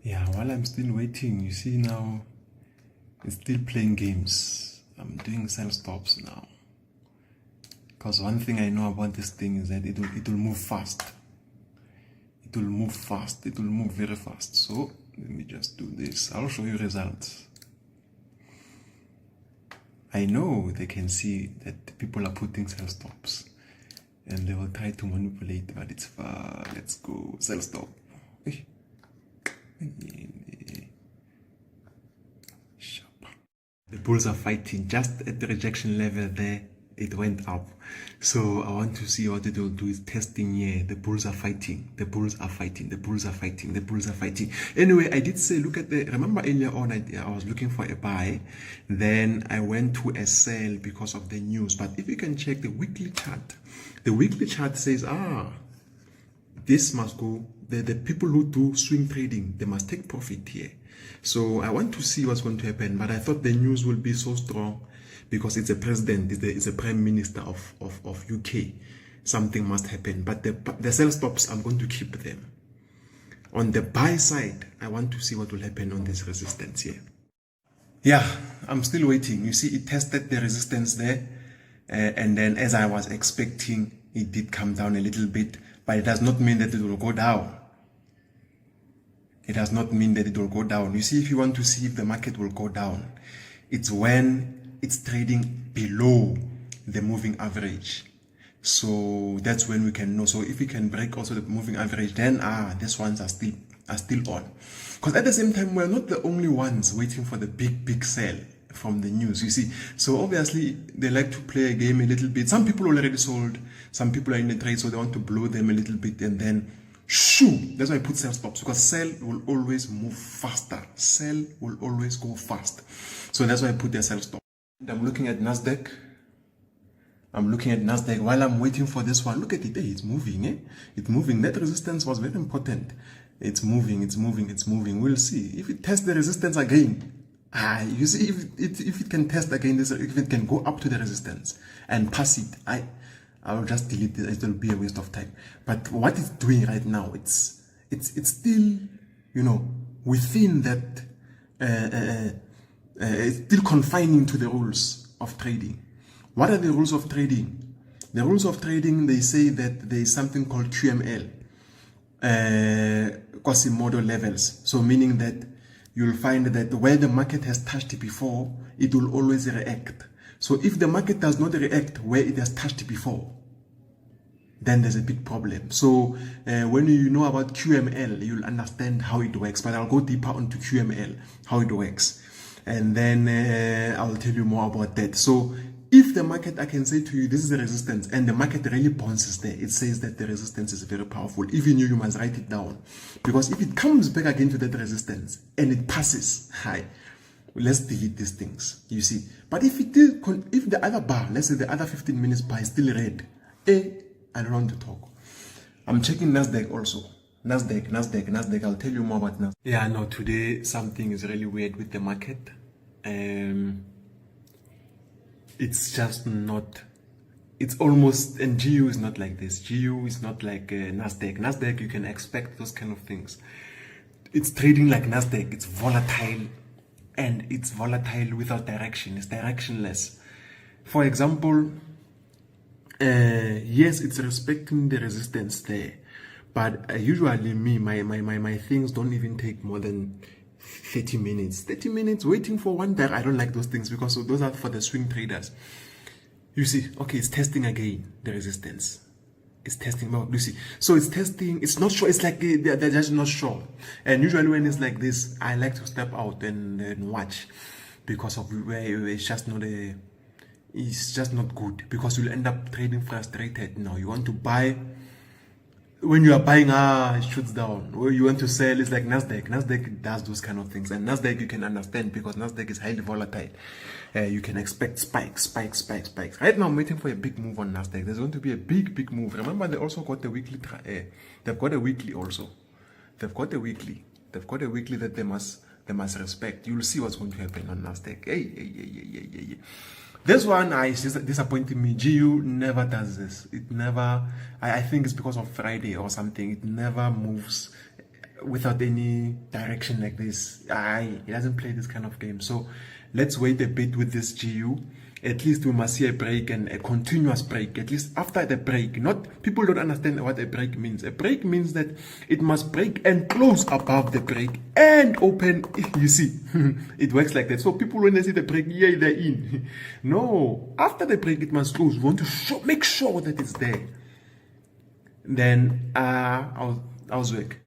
Yeah, while I'm still waiting, you see now, it's still playing games. I'm doing sell stops now. Because one thing I know about this thing is that it will move fast. It will move fast. It will move very fast. So let me just do this. I'll show you results. I know they can see that people are putting sell stops and they will try to manipulate, but it's far. Let's go sell stop. The bulls are fighting just at the rejection level there. It went up, so I want to see what it will do. Is testing here. The bulls are fighting. The bulls are fighting. The bulls are fighting. The bulls are fighting. Anyway, I did say, look at the, remember earlier on I was looking for a buy, then I went to a sell because of the news. But if you can check the weekly chart, the weekly chart says, this must go. The people who do swing trading, they must take profit here. So I want to see what's going to happen, but I thought the news will be so strong because it's a president, it's a prime minister of UK. Something must happen, but the sell stops, I'm going to keep them. On the buy side, I want to see what will happen on this resistance here. Yeah, I'm still waiting. You see, it tested the resistance there, and then as I was expecting, it did come down a little bit, but it does not mean that it will go down. It does not mean that it will go down. You see, if you want to see if the market will go down, it's when it's trading below the moving average. So that's when we can know. So if we can break also the moving average, then these ones are still on. Because at the same time, we're not the only ones waiting for the big sell from the news, you see. So obviously they like to play a game a little bit. Some people already sold, some people are in the trade, so they want to blow them a little bit and then shoo. That's why I put sell stops, because sell will always move faster. Sell will always go fast. So that's why I put the sell stop. And I'm looking at Nasdaq. I'm looking at Nasdaq while I'm waiting for this one. Look at it. Hey, it's moving. It's moving. That resistance was very important. It's moving. It's moving. It's moving. We'll see if it tests the resistance again. You see, if it can test again this, if it can go up to the resistance and pass it, I will just delete it. It will be a waste of time. But what it's doing right now, it's still, within that. It's still confining to the rules of trading. What are the rules of trading? The rules of trading, they say that there is something called QML, Quasimodo levels. So meaning that you'll find that where the market has touched before, it will always react. So if the market does not react where it has touched before, then there's a big problem. So when you know about QML, you'll understand how it works. But I'll go deeper onto QML, how it works. And then I'll tell you more about that. So if the market, I can say to you, this is the resistance, and the market really bounces there, it says that the resistance is very powerful. Even you must write it down. Because if it comes back again to that resistance and it passes high, let's delete these things, you see. But if the other bar, let's say the other 15 minutes bar is still red, I don't want to talk. I'm checking Nasdaq also. Nasdaq. I'll tell you more about Nasdaq. Yeah, no, today something is really weird with the market. It's just not, it's almost, and GU is not like this. GU is not like Nasdaq. Nasdaq, you can expect those kind of things. It's trading like Nasdaq. It's volatile, and it's volatile without direction. It's directionless. For example, yes, it's respecting the resistance there, but usually my things don't even take more than 30 minutes. 30 minutes waiting for one there. I don't like those things because those are for the swing traders. You see, okay, it's testing again the resistance. It's testing. You see, so it's testing. It's not sure. It's like they're just not sure. And usually when it's like this, I like to step out and watch, because of where it's just not a. It's just not good, because you'll end up trading frustrated. Now you want to buy when you are buying, it shoots down. When you want to sell, it's like Nasdaq. Nasdaq does those kind of things. And Nasdaq, you can understand because Nasdaq is highly volatile. You can expect spikes. Right now, I'm waiting for a big move on Nasdaq. There's going to be a big move. Remember, they also got the weekly. They've got a weekly also. They've got a weekly that they must respect. You'll see what's going to happen on Nasdaq. Hey. This one is just disappointing me. GU never does this. It never, I think it's because of Friday or something. It never moves without any direction like this. It doesn't play this kind of game. So let's wait a bit with this GU. At least we must see a break and a continuous break. At least after the break. Not people don't understand what a break means. A break means that it must break and close above the break and open. You see, it works like that. So people, when they see the break, yeah, they're in. No, after the break, it must close. We want to make sure that it's there. Then I was work.